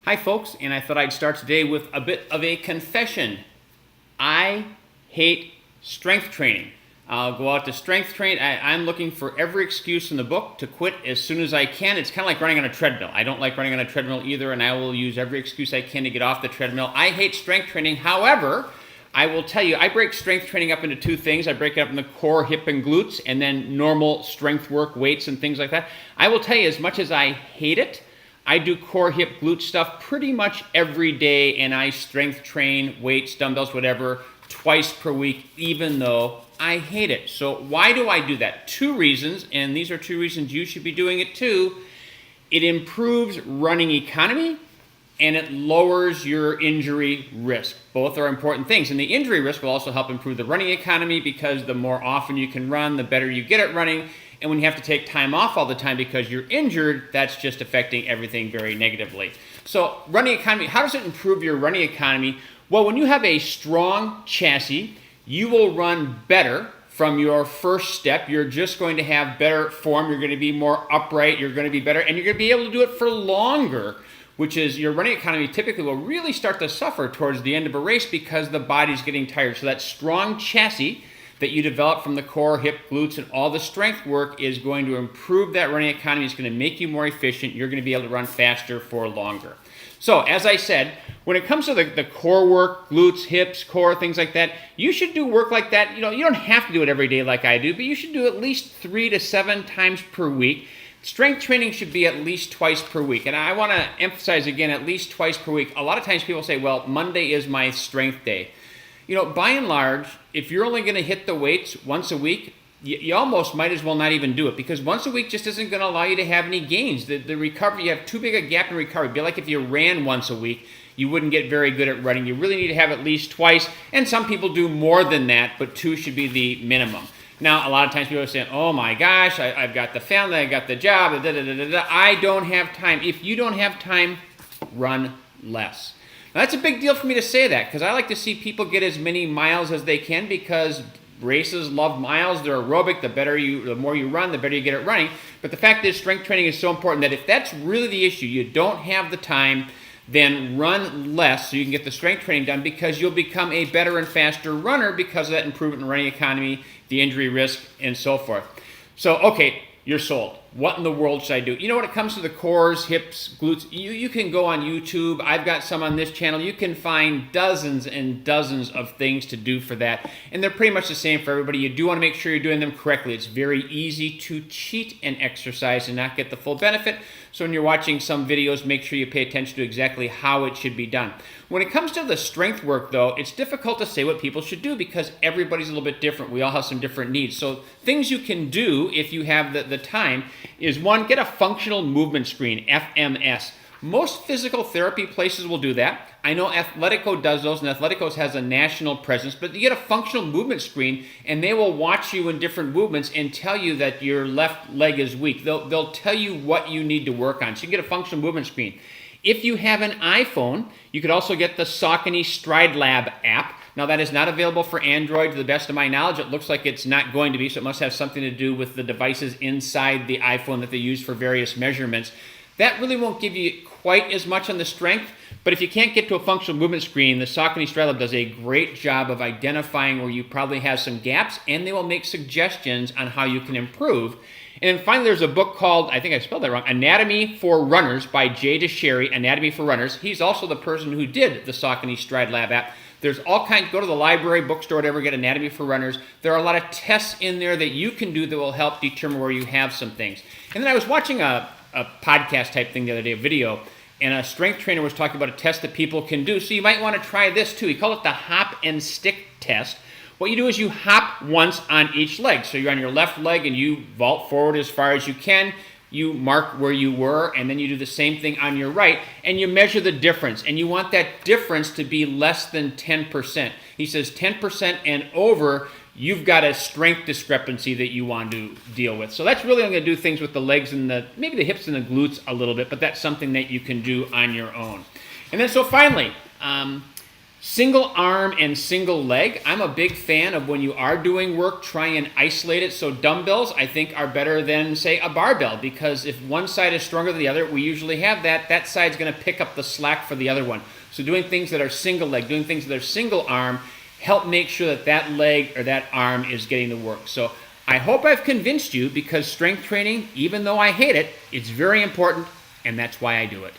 Hi folks, and I thought I'd start today with a bit of a confession. I hate strength training. I'll go out to strength train. I'm looking for every excuse in the book to quit as soon as I can. It's kind of like running on a treadmill. I don't like running on a treadmill either, and I will use every excuse I can to get off the treadmill. I hate strength training. However, I will tell you, I break strength training up into two things. I break it up in the core, hip, and glutes, and then normal strength work, weights, and things like that. I will tell you, as much as I hate it, I do core, hip, glute stuff pretty much every day, and I strength train, weights, dumbbells, whatever, twice per week, even though I hate it. So why do I do that? Two reasons, and these are two reasons you should be doing it too. It improves running economy, and it lowers your injury risk. Both are important things, and the injury risk will also help improve the running economy because the more often you can run, the better you get at running. And when you have to take time off all the time because you're injured, that's just affecting everything very negatively. So running economy, how does it improve your running economy? Well, when you have a strong chassis, you will run better from your first step. You're just going to have better form. You're going to be more upright. You're going to be better, and you're going to be able to do it for longer, which is your running economy typically will really start to suffer towards the end of a race because the body's getting tired. So that strong chassis that you develop from the core, hip, glutes, and all the strength work is going to improve that running economy. It's going to make you more efficient. You're going to be able to run faster for longer. So, as I said, when it comes to the core work, glutes, hips, core, things like that, you should do work like that. You don't have to do it every day like I do, but you should do at least 3 to 7 times per week. Strength training should be at least twice per week. And I want to emphasize again, at least twice per week. A lot of times people say, well, Monday is my strength day. By and large, if you're only going to hit the weights once a week, you almost might as well not even do it because once a week just isn't going to allow you to have any gains. The recovery, you have too big a gap in recovery. It'd be like if you ran once a week, you wouldn't get very good at running. You really need to have at least twice, and some people do more than that, but 2 should be the minimum. Now, a lot of times people are saying, oh my gosh, I've got the family, I got the job, I don't have time. If you don't have time, run less. Now, that's a big deal for me to say that because I like to see people get as many miles as they can because races love miles. They're aerobic. The more you run, the better you get at running. But the fact is strength training is so important that if that's really the issue, you don't have the time, then run less so you can get the strength training done because you'll become a better and faster runner because of that improvement in running economy, the injury risk, and so forth. So, okay, you're sold. What in the world should I do? When it comes to the cores, hips, glutes, you can go on YouTube. I've got some on this channel. You can find dozens and dozens of things to do for that. And they're pretty much the same for everybody. You do want to make sure you're doing them correctly. It's very easy to cheat an exercise and not get the full benefit. So when you're watching some videos, make sure you pay attention to exactly how it should be done. When it comes to the strength work, though, it's difficult to say what people should do because everybody's a little bit different. We all have some different needs. So things you can do if you have the time is, one, get a functional movement screen, FMS. Most physical therapy places will do that. I know Athletico does those, and Athletico has a national presence, but you get a functional movement screen, and they will watch you in different movements and tell you that your left leg is weak. They'll tell you what you need to work on. So you can get a functional movement screen. If you have an iPhone, you could also get the Saucony Stride Lab app. Now, that is not available for Android to the best of my knowledge. It looks like it's not going to be, so it must have something to do with the devices inside the iPhone that they use for various measurements. That really won't give you quite as much on the strength, but if you can't get to a functional movement screen, the Saucony Stride Lab does a great job of identifying where you probably have some gaps, and they will make suggestions on how you can improve. And then finally, there's a book called, I think I spelled that wrong, Anatomy for Runners by Jay DeSherry, Anatomy for Runners. He's also the person who did the Saucony Stride Lab app. There's all kinds, go to the library, bookstore, whatever, get Anatomy for Runners. There are a lot of tests in there that you can do that will help determine where you have some things. And then I was watching a podcast type thing the other day, a video, and a strength trainer was talking about a test that people can do. So you might want to try this too. He called it the hop and stick test. What you do is you hop once on each leg. So you're on your left leg and you vault forward as far as you can. You mark where you were, and then you do the same thing on your right, and you measure the difference. And you want that difference to be less than 10%. He says 10% and over, you've got a strength discrepancy that you want to deal with. So that's really going to do things with the legs and maybe the hips and the glutes a little bit, but that's something that you can do on your own. And then so finally, Single arm and single leg. I'm a big fan of when you are doing work, try and isolate it. So dumbbells, I think, are better than, say, a barbell, because if one side is stronger than the other, we usually have that side's going to pick up the slack for the other one. So doing things that are single leg, doing things that are single arm, help make sure that that leg or that arm is getting the work. So I hope I've convinced you, because strength training, even though I hate it, it's very important, and that's why I do it.